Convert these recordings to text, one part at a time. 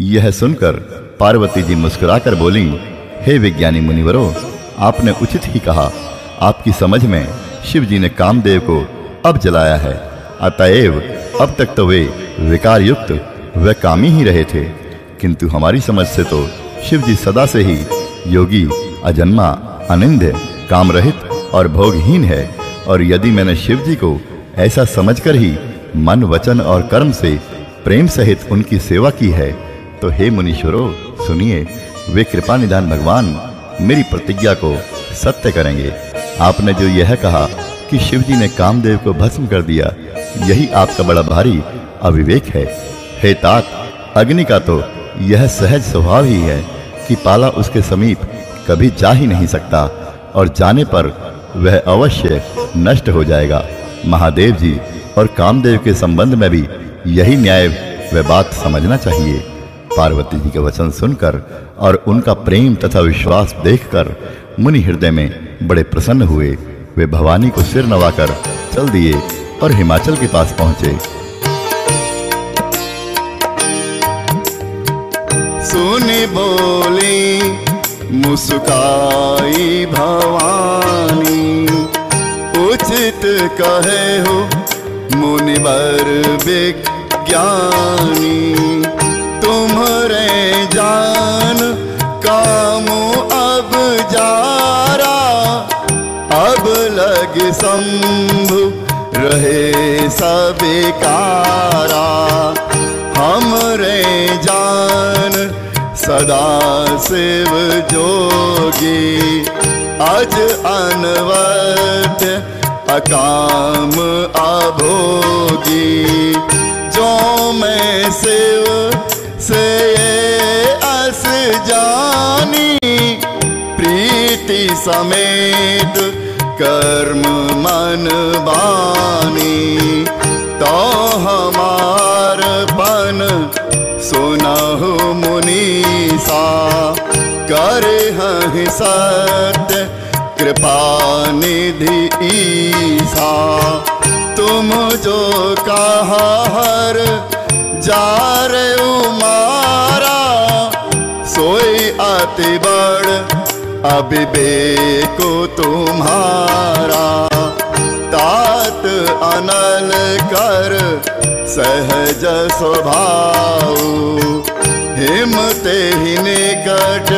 यह सुनकर पार्वती जी मुस्कुराकर बोली, हे विज्ञानी मुनिवरों, आपने उचित ही कहा। आपकी समझ में शिव जी ने कामदेव को अब जलाया है, अतएव अब तक तो वे विकार युक्त व कामी ही रहे थे, किंतु हमारी समझ से तो शिव जी सदा से ही योगी, अजन्मा, अनिंद्य, काम रहित और भोगहीन है। और यदि मैंने शिव जी को ऐसा समझकर ही मन, वचन और कर्म से प्रेम सहित उनकी सेवा की है, तो हे मुनीश्वरों सुनिए, वे कृपा निधान भगवान मेरी प्रतिज्ञा को सत्य करेंगे। आपने जो यह कहा कि शिव जी ने कामदेव को भस्म कर दिया, यही आपका बड़ा भारी अविवेक है। हे तात, अग्नि का तो यह सहज स्वभाव ही है कि पाला उसके समीप कभी जा ही नहीं सकता, और जाने पर वह अवश्य नष्ट हो जाएगा। महादेव जी और कामदेव के संबंध में भी यही न्याय व बात समझना चाहिए। पार्वती जी के वचन सुनकर और उनका प्रेम तथा विश्वास देखकर मुनि हृदय में बड़े प्रसन्न हुए। वे भवानी को सिर नवाकर चल दिए और हिमाचल के पास पहुंचे। सुनी बोली मुस्काई भवानी, उचित कहे हो मुनिवर विज्ञानी। तुम्हारे जान कामो अब जारा, अब लग शंभु रहे सबिकारा। हमरे जान सदा शिव जोगी, अज अनवट अकाम अभोगी। जो मैं शिव से अस जानी, प्रीति समेत कर्म मन बानी। तो हमार पन सुनहु मुनीसा, करे हहि सत्य कृपा निधि ईसा। तुम जो कहा हर जारे उमारा, सोई अति बड़ अविवेको तुम्हारा। तात अनल कर सहज स्वभाव, हिमते ही निकट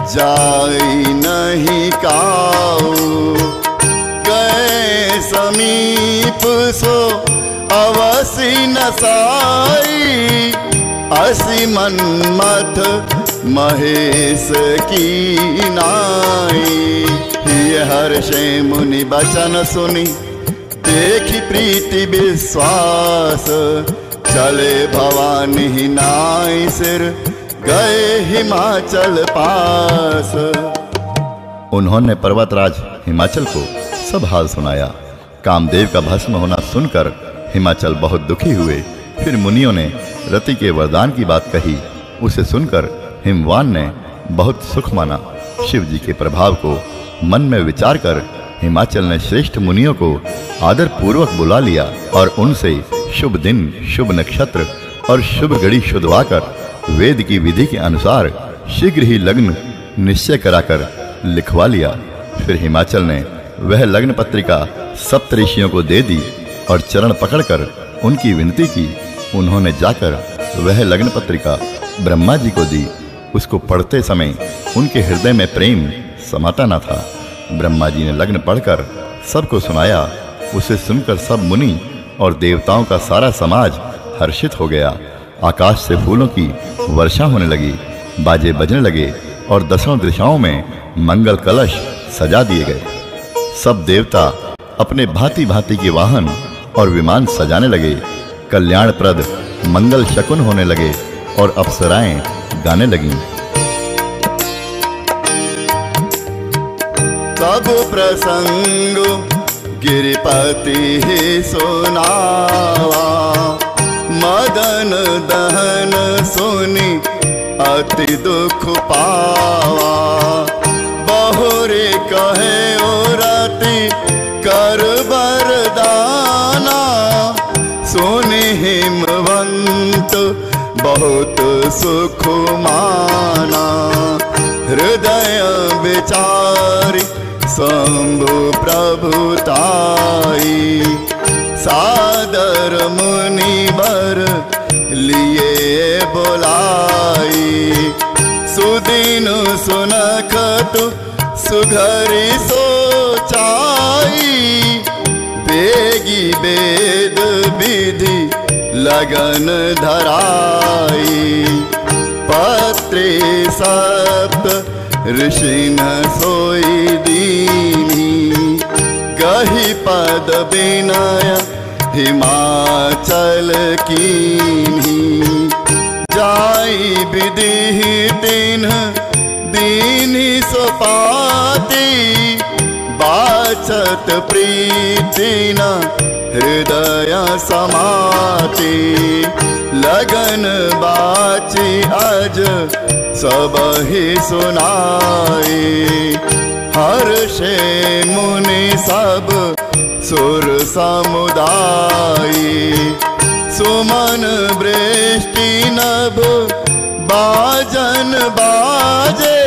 जाई नहीं काऊ। गए समीप सो अवसि न साई, असी मनमथ महेश की नाई। ये हर्षे मुनि बचन सुनी, देखी प्रीति विश्वास। चले भवानी नाई सिर, गए हिमाचल पास। उन्होंने पर्वतराज हिमाचल को सब हाल सुनाया। कामदेव का भस्म होना सुनकर हिमाचल बहुत दुखी हुए। फिर मुनियों ने रति के वरदान की बात कही। उसे सुनकर हिमवान ने बहुत सुख माना। शिव जी के प्रभाव को मन में विचार कर हिमाचल ने श्रेष्ठ मुनियों को आदर पूर्वक बुला लिया और उनसे शुभ दिन, शुभ नक्षत्र और शुभ घड़ी शुद्धवाकर वेद की विधि के अनुसार शीघ्र ही लग्न निश्चय कराकर लिखवा लिया। फिर हिमाचल ने वह लग्न पत्रिका सप्तऋषियों को दे दी और चरण पकड़कर उनकी विनती की। उन्होंने जाकर वह लग्न पत्रिका ब्रह्मा जी को दी। उसको पढ़ते समय उनके हृदय में प्रेम समाता न था। ब्रह्मा जी ने लग्न पढ़कर सबको सुनाया। उसे सुनकर सब मुनि और देवताओं का सारा समाज हर्षित हो गया। आकाश से फूलों की वर्षा होने लगी, बाजे बजने लगे और दसों दिशाओं में मंगल कलश सजा दिए गए। सब देवता अपने भांति भांति के वाहन और विमान सजाने लगे। कल्याणप्रद मंगल शकुन होने लगे और अप्सराएं गाने लगीं। तब प्रसंग गिरिपति ही सुनावा, मदन दहन सुनी अति दुख पावा। बहुरे कहे ओ रति कर बरदाना, सुनि हिमवंत बहुत सुख माना। हृदय विचारी शंभु प्रभुताई, सादर मुनिवर लिए बोलाई। सुदीन सुनखतु सुघरी सोचाई, बेगी वेद विधि लगन धराई। पत्रे सप्त ऋषिन सोई दीनी, गहि पद विनय हिमाचल कीन्ही। जाई विधि तिन्ह दीनी सुपाती, बाचत प्रीति न हृदय समाति। लगन बाची अज सब ही सुनाई, हर्षे मुनि सब सुर समुदायी। सुमन वृष्टि नभ बाजन बाजे,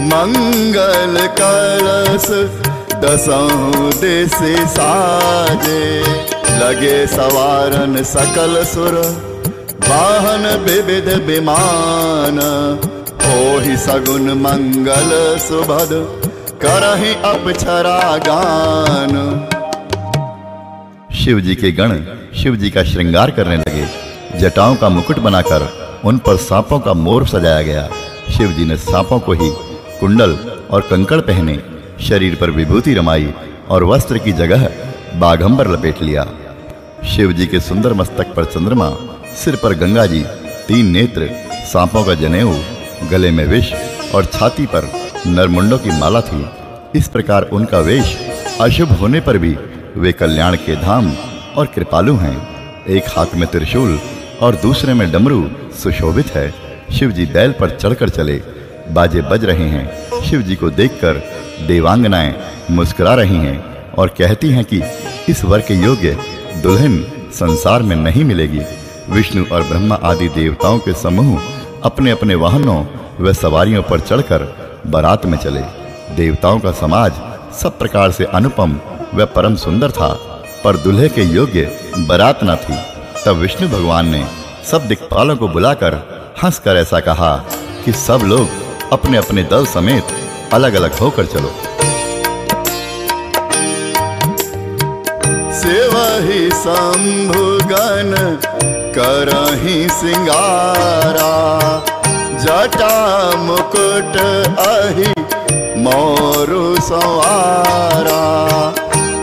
मंगल कलश दसों दिस साजे। लगे सवारन सकल सुर, वाहन विविध विमान। ओहि सगुन मंगल सुभद, करहि अप्सरा गान। शिव जी के गण शिव जी का श्रृंगार करने लगे। जटाओं का मुकुट बनाकर उन पर सांपों का मोर सजाया गया। शिव जी ने सांपों को ही कुंडल और कंकड़ पहने, शरीर पर विभूति रमाई और वस्त्र की जगह बाघंबर लपेट लिया। शिव जी के सुंदर मस्तक पर चंद्रमा, सिर पर गंगा जी, 3 नेत्र, सांपों का जनेऊ, गले में विष और छाती पर नरमुंडों की माला थी। इस प्रकार उनका वेश अशुभ होने पर भी वे कल्याण के धाम और कृपालु हैं। एक हाथ में त्रिशूल और दूसरे में डमरू सुशोभित है। शिव जी बैल पर चढ़कर चले, बाजे बज रहे हैं। शिव जी को देखकर देवांगनाएं मुस्कुरा रही हैं और कहती हैं कि इस वर के योग्य दुल्हन संसार में नहीं मिलेगी। विष्णु और ब्रह्मा आदि देवताओं के समूह अपने अपने वाहनों व सवारियों पर चढ़कर बारात में चले। देवताओं का समाज सब प्रकार से अनुपम व परम सुंदर था, पर दुल्हे के योग्य बारात न थी। तब विष्णु भगवान ने सब दिक्पालों को बुलाकर हंसकर ऐसा कहा कि सब लोग अपने अपने दल समेत अलग अलग होकर चलो। सेवहि शंभुगन करहि सिंगारा, जटा मुकुट अहि मोरु संवारा।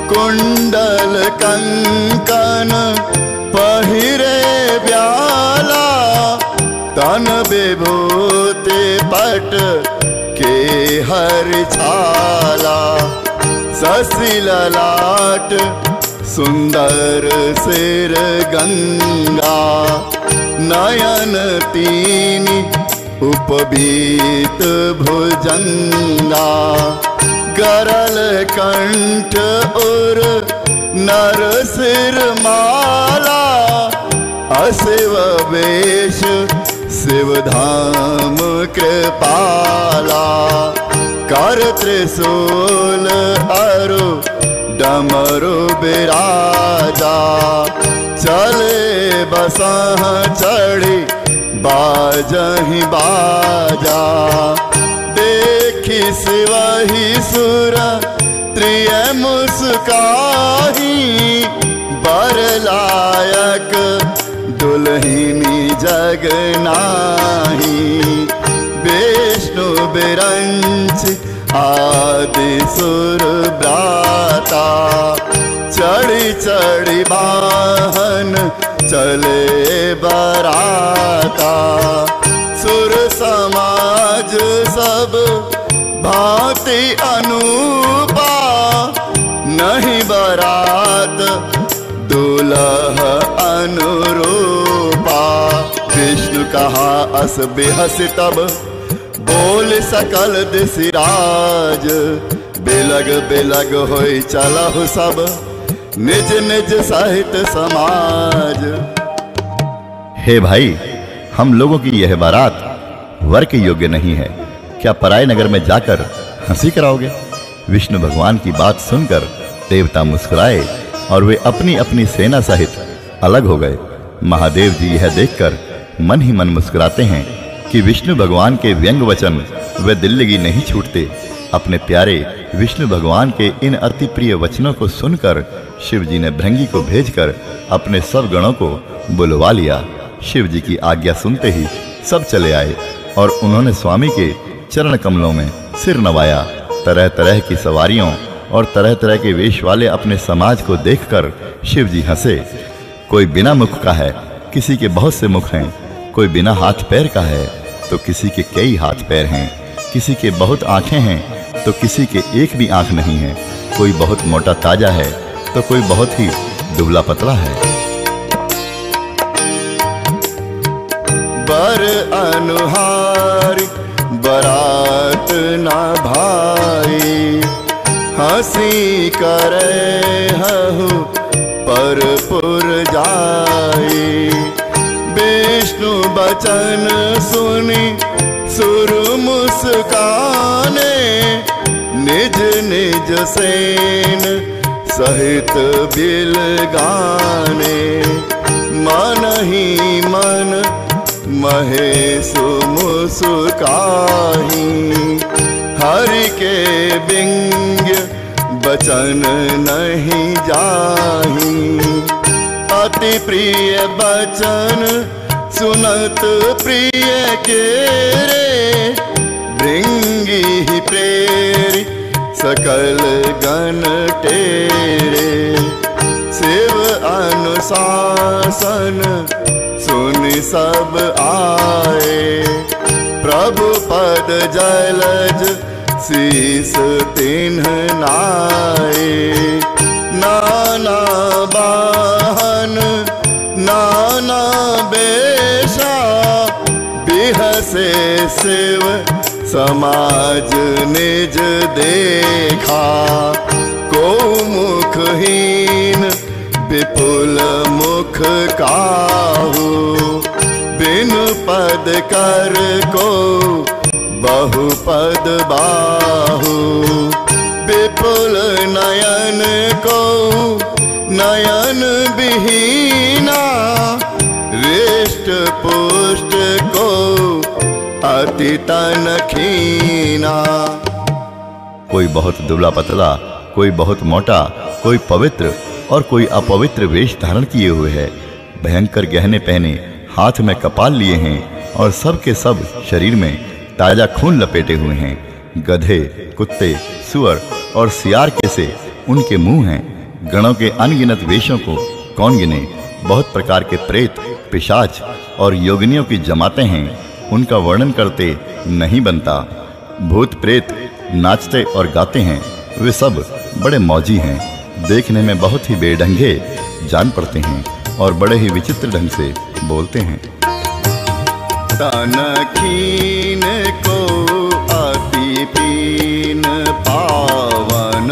कुंडल कंकन पहिरे ब्याला, तन विभूति पट के हरि छाला। शशि ललाट सुंदर सिर गंगा, नयन 3 उपबीत भुजंगा। गरल कंठ उर नर सिर माला, अशिव वेश शिव धाम कृपाला। कर त्रिशूल अरु डमरु बिराजा, चले बसह चढ़ी बाजहि बाजा। देखि शिवहि सुर त्रिय मुस्काही, बर लायक दुल्हिनी जग नाही। विष्णु बिरंच आदि सुर ब्राता, चढ़ी चढ़ी वाहन चले बराता। सुर समाज सब भांति अनूपा, नहीं बरात दुल्ह अनुरूपा। विष्णु कहा अस बेहस तब, बोल सकल दिसिराज। बिलग बिलग होई चलहु सब, निज निज सहित समाज। हे भाई, हम लोगों की यह बारात वर के योग्य नहीं है, क्या पराये नगर में जाकर हंसी कराओगे? विष्णु भगवान की बात सुनकर देवता मुस्कुराए और वे अपनी अपनी सेना सहित अलग हो गए। महादेव जी यह देखकर मन ही मन मुस्कुराते हैं कि विष्णु भगवान के व्यंग वचन वे दिल लगी नहीं छूटते। अपने प्यारे विष्णु भगवान के इन अति प्रिय वचनों को सुनकर शिव जी ने भृंगी को भेजकर अपने सब गणों को बुलवा लिया। शिव जी की आज्ञा सुनते ही सब चले आए और उन्होंने स्वामी के चरण कमलों में सिर नवाया। तरह तरह की सवारियों और तरह तरह के वेश वाले अपने समाज को देखकर शिव जी हंसे। कोई बिना मुख का है, किसी के बहुत से मुख हैं, कोई बिना हाथ पैर का है तो किसी के कई हाथ पैर हैं, किसी के बहुत आंखें हैं तो किसी के एक भी आंख नहीं है, कोई बहुत मोटा ताजा है तो कोई बहुत ही दुबला पतला है। बर अनुहारी बरात ना भाई, हंसी करे हहु पर पुर जाई। विष्णु बचन सुनी सुर मुस्काने, निज निज सेन सहित बिल गाने। मन ही मन महेशु मुस्काही, हरि के बिंग बचन नहीं जाही। अति प्रिय बचन सुनत प्रिय के रे, भृंगी ही प्रेरी सकल गण टेरे। शिव अनुशासन सुनि सब आए, प्रभु पद जलज शीस तिन्ह नाए। नाना वाहन नाना बेशा, बिहसे शिव समाज निज देखा। को मुखहीन विपुल मुख काहू, बिन पद कर को बहुपद बाहु। विपुल नयन को नयन विहीना, रिष्ट पुष्ट को अति तन खीना। कोई बहुत दुबला पतला, कोई बहुत मोटा, कोई पवित्र और कोई अपवित्र वेश धारण किए हुए है। भयंकर गहने पहने, हाथ में कपाल लिए हैं और सब के सब शरीर में ताजा खून लपेटे हुए हैं। गधे, कुत्ते, सुअर और सियार के से उनके मुंह हैं। गणों के अनगिनत वेशों को कौन गिने। बहुत प्रकार के प्रेत, पिशाच और योगिनियों की जमातें हैं, उनका वर्णन करते नहीं बनता। भूत प्रेत नाचते और गाते हैं, वे सब बड़े मौजी हैं, देखने में बहुत ही बेढंगे जान पड़ते हैं और बड़े ही विचित्र ढंग से बोलते हैं। तनखीन को अति पीन पावन,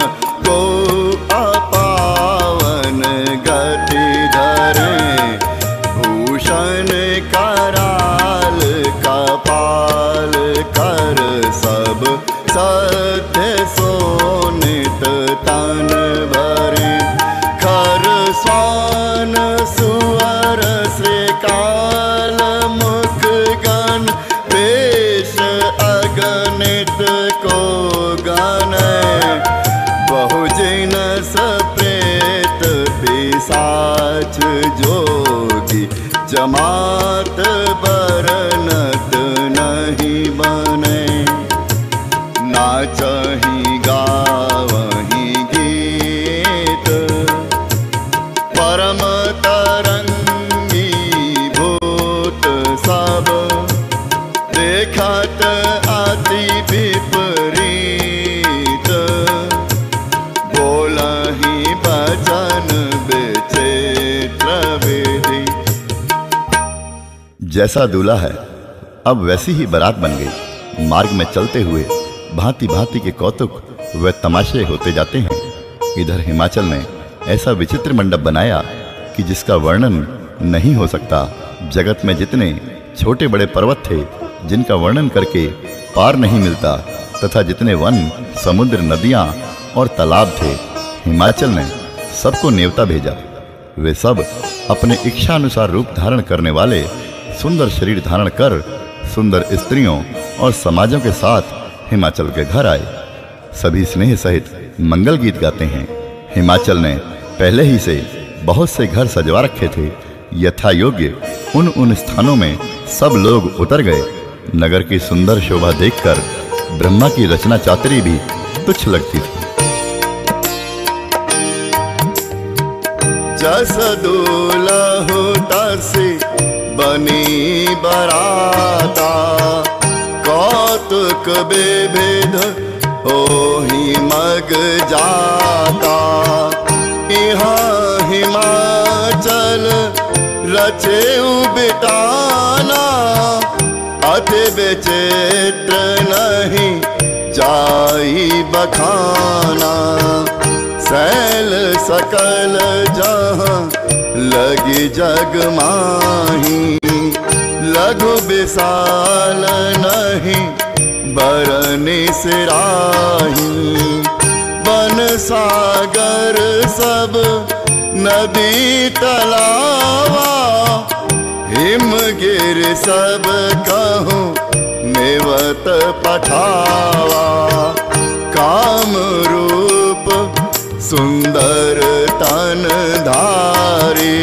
को अपावन गति धरे। भूषण कराल कपाल कर, सब सत्य सोनित तन भरे। खर स्वान सुअर श्रीकाल मुख गण, पेश अगणित को गण। बहुजन सप्रेत पिशाच जोगी, जमात बरनत नहीं बने। नाचहि गावहि गीत, परम तरंगी भूत सब। देखत अति विपरीत, बोलहि बचन विचित्र विधि। जैसा दूल्हा है अब वैसी ही बारात बन गई। मार्ग में चलते हुए भांति भांति के कौतुक व तमाशे होते जाते हैं। इधर हिमाचल ने ऐसा विचित्र मंडप बनाया कि जिसका वर्णन नहीं हो सकता। जगत में जितने छोटे बड़े पर्वत थे जिनका वर्णन करके पार नहीं मिलता, तथा जितने वन, समुद्र, नदियां और तालाब थे, हिमाचल ने सबको न्योता भेजा। वे सब अपने इच्छा अनुसार रूप धारण करने वाले सुंदर शरीर धारण कर सुंदर स्त्रियों और समाजों के साथ हिमाचल के घर आए। सभी स्नेह सहित मंगल गीत गाते हैं। हिमाचल ने पहले ही से बहुत से घर सजवा रखे थे। यथा योग्य उन स्थानों में सब लोग उतर गए। नगर की सुंदर शोभा देखकर ब्रह्मा की रचना चातुरी भी तुच्छ लगती थी। जस दुलहु तसी बनी बराता, कौतुक विविध ओहि मग जाता। यहाँ हिमाचल रचेउ बिटाना, अति विचित्र नहीं जाई बखाना। सैल सकल जहाँ लगी जग माही, लघु विशाल नहीं बरनि सिराही। वन सागर सब नदी तलावा, हिमगिर सब कहूँ मेवत पठावा। काम रूप सुंदर तन धारी,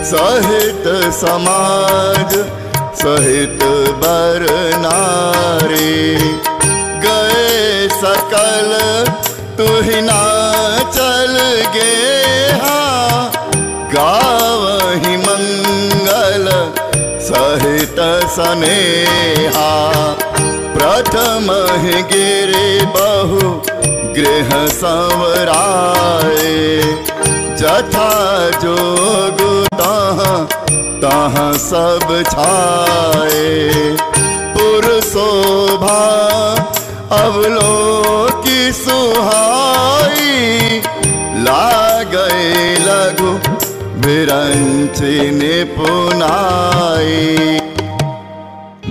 सहित समाज सहित बर नारी। गए सकल तुहिना चल गे, गावहि मंगल सहित सनेहा। प्रथम गिरे बहु गृह संवराए, जथा जोगु तहाँ तहाँ सब छाए। पुरशोभा अवलोकी सुहाई, लागै लघु विरंचि निपुनाई।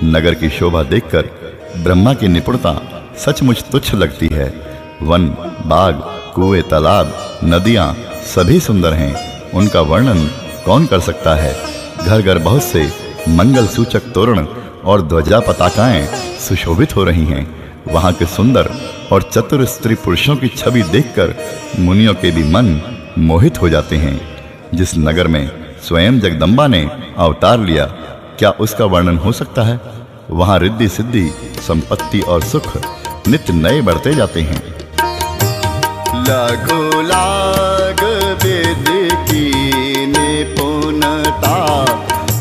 नगर की शोभा देखकर ब्रह्मा की निपुणता सचमुच तुच्छ लगती है। वन, बाग, कुएं, तालाब, नदियां सभी सुंदर हैं। उनका वर्णन कौन कर सकता है। घर घर बहुत से मंगल सूचक तोरण और ध्वजा पताकाएं सुशोभित हो रही हैं। वहां के सुंदर और चतुर स्त्री पुरुषों की छवि देखकर मुनियों के भी मन मोहित हो जाते हैं। जिस नगर में स्वयं जगदम्बा ने अवतार लिया, क्या उसका वर्णन हो सकता है। वहां रिद्धि सिद्धि, संपत्ति और सुख नित्य नए बढ़ते जाते हैं। लघु लाग विधि की निपुणता,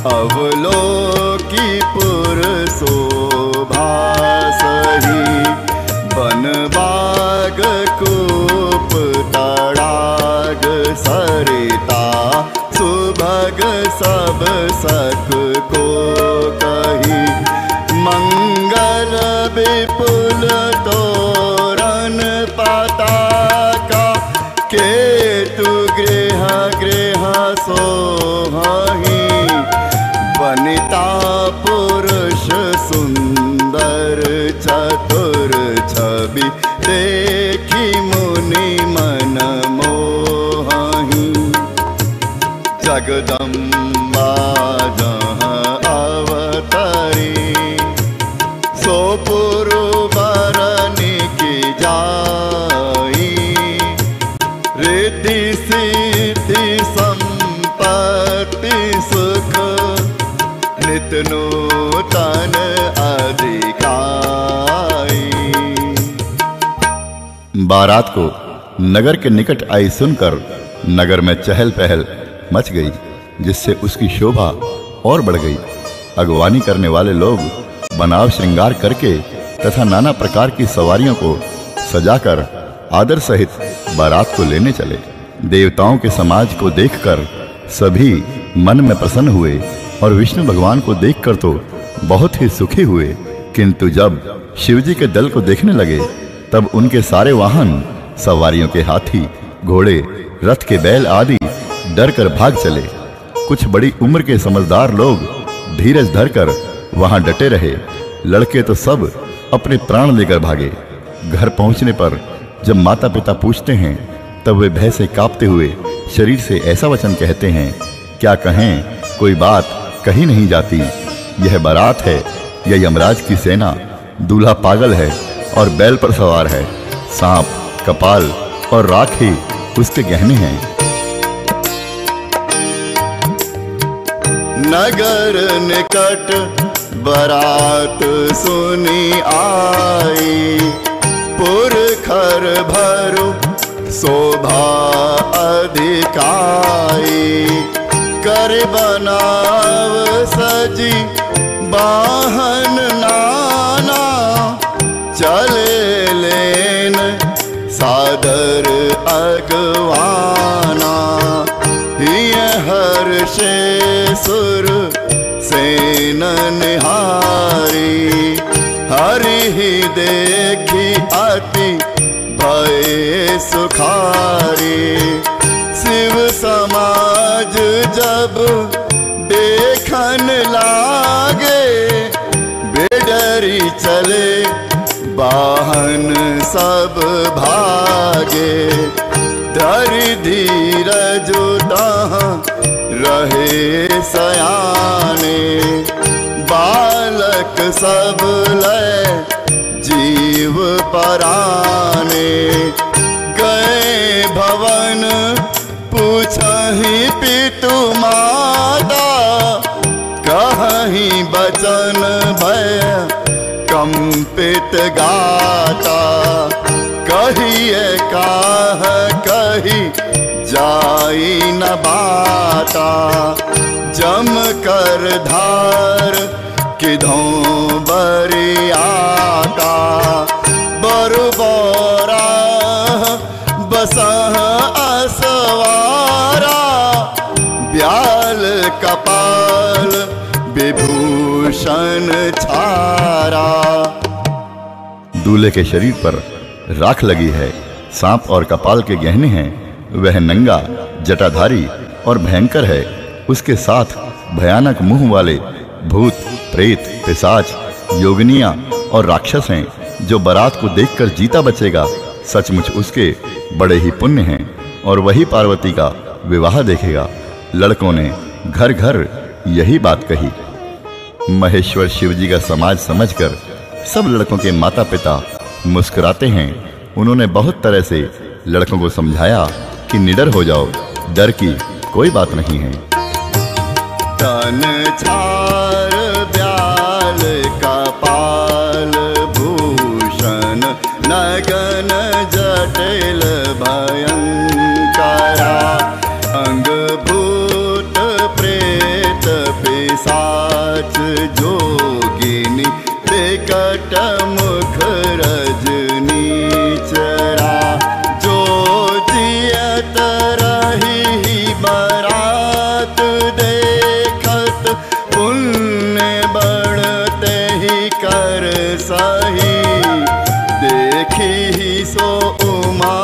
अवलोकी पुर शोभा सही। वन बाग कूप तड़ाग सरिता, सुभग सब सख को कही। मंगल विपुल तोरण पताका, केतु गृह गृह सोहहि। वनिता पुरुष सुंदर चतुर छवि, देखी मुनि मन मोहहि। जगदम्बा जहाँ अवतरी, सो पुरु बरनि की जाई। रिद्धि सिद्धि संपत्ति सुख, नित नूतन अधिकाई। बारात को नगर के निकट आई सुनकर नगर में चहल पहल मच गई, जिससे उसकी शोभा और बढ़ गई। अगवानी करने वाले लोग बनाव श्रृंगार करके तथा नाना प्रकार की सवारियों को सजाकर आदर सहित बारात को लेने चले। देवताओं के समाज को देखकर सभी मन में प्रसन्न हुए और विष्णु भगवान को देखकर तो बहुत ही सुखी हुए। किंतु जब शिवजी के दल को देखने लगे, तब उनके सारे वाहन, सवारियों के हाथी, घोड़े, रथ के बैल आदि डर कर भाग चले। कुछ बड़ी उम्र के समझदार लोग धीरज धरकर वहां डटे रहे। लड़के तो सब अपने प्राण लेकर भागे। घर पहुंचने पर जब माता पिता पूछते हैं तब वे भय से कांपते हुए शरीर से ऐसा वचन कहते हैं, क्या कहें, कोई बात कही नहीं जाती। यह बारात है या यमराज की सेना। दूल्हा पागल है और बैल पर सवार है। सांप, कपाल और राख ही उसके गहने हैं। नगर निकट बारात सुनी आई, पुरखर भरु शोभा अधिकाई। कर बनाव सजी वाहन नाना, चले लेन सादर अगवाना। हिय हर्षे सुर सेन निहारी, हरि ही देखी अति भय सुखारी। शिव समाज जब देखन लागे, बेडरी चले वाहन सब भागे। धरि धीरज तहाँ रहे सयाने, बालक सब लय जीव पराने। गए भवन पूछहि पितु माता, कहीं बचन भय कंपित गाता। कहिए काह कही जाई न बाता, जम कर धार किधों बरियाता। बरुबोरा बसह असवारा, ब्याल कपाल विभूषण छारा। दूल्हे के शरीर पर राख लगी है, सांप और कपाल के गहने हैं। वह नंगा, जटाधारी और भयंकर है। उसके साथ भयानक मुंह वाले भूत, प्रेत, पिशाच, योगिनियां और राक्षस हैं। जो बारात को देखकर जीता बचेगा, सचमुच उसके बड़े ही पुण्य हैं और वही पार्वती का विवाह देखेगा। लड़कों ने घर घर यही बात कही। महेश्वर शिवजी का समाज समझकर सब लड़कों के माता पिता मुस्कुराते हैं। उन्होंने बहुत तरह से लड़कों को समझाया कि निडर हो जाओ, डर की कोई बात नहीं है। तन छार ब्याल कपाल भूषण, नगन जटिल भयंकरा। अंग भूत प्रेत पिशाच जोगिनी, विकट मुख रजनी चरा। जो जियत रही बारात देखत, पुण्य बढ़ते ही कर सही। देखी ही सो उमा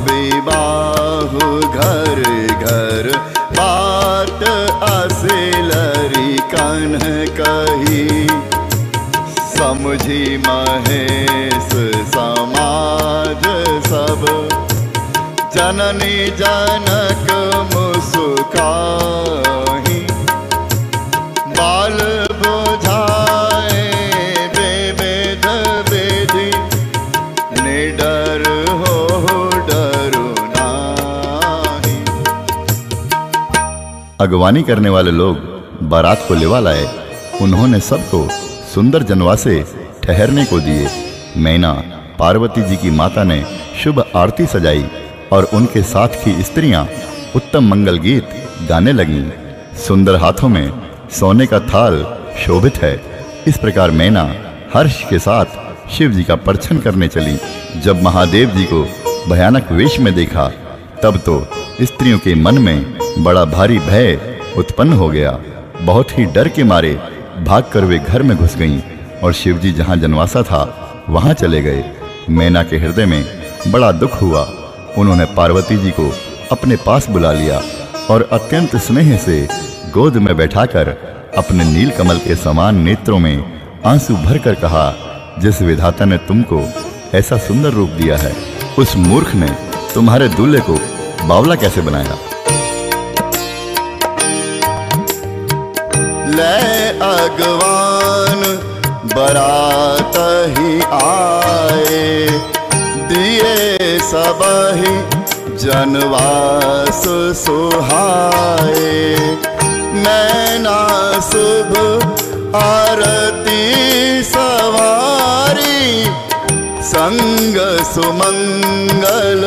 विवाह, घर घर बात असिलरी कन कही। समझी महेश समाज सब, जननी जनक मुस्काही। बाल बुझाए विविध विधि, निडर हो डरो नाही। अगवानी करने वाले लोग बारात को लेवा लाए। उन्होंने सबको सुंदर जनवासे ठहरने को दिए। मैना पार्वती जी की माता ने शुभ आरती सजाई और उनके साथ की स्त्रियां उत्तम मंगल गीत गाने लगीं। सुंदर हाथों में सोने का थाल शोभित है। इस प्रकार मैना हर्ष के साथ शिव जी का परछन करने चली। जब महादेव जी को भयानक वेश में देखा, तब तो स्त्रियों के मन में बड़ा भारी भय उत्पन्न हो गया। बहुत ही डर के मारे भागकर वे घर में घुस गईं और शिवजी जहां जनवासा था वहां चले गए। मैना के हृदय में बड़ा दुख हुआ। उन्होंने पार्वती जी को अपने पास बुला लिया और अत्यंत स्नेह से गोद में बैठाकर अपने नील कमल के समान नेत्रों में आंसू भरकर कहा, जिस विधाता ने तुमको ऐसा सुंदर रूप दिया है, उस मूर्ख ने तुम्हारे दूल्हे को बावला कैसे बनाया? ले अगवान बरात ही आए, दिए सबहि जनवास सुहाए। मैना शुभ आरती सवारी, संग सुमंगल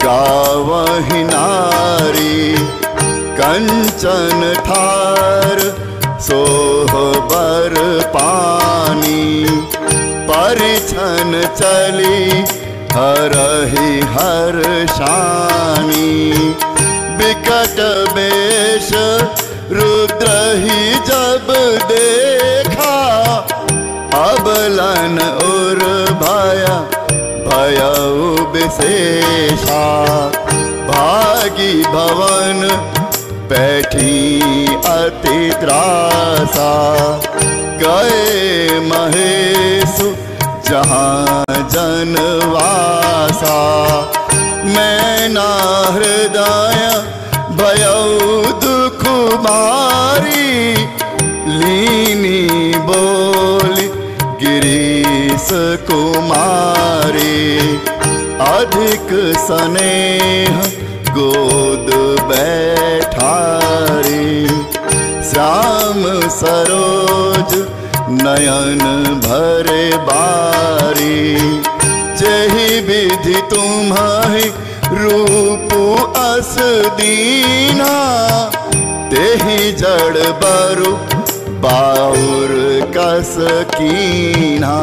गावहि नारी। कंचन थार सोहबर पानी, परिछन चली हरहि हर्षानी। बिकट बेश रुद्र ही जब देखा, अबलन उर भया भयउ विशेषा। भागी भवन बैठी अति त्रासा, गए महेशु जहाँ जनवासा। मैना हृदय भयउ दुख मारी, लीनी बोली गिरीश कुमारी। अधिक स्नेह गोद बैठारी, श्याम सरोज नयन भरे बारी। जेहि विधि तुम्हारी रूप अस दीना, तेहि जड़ बरु बाउर कस कीना।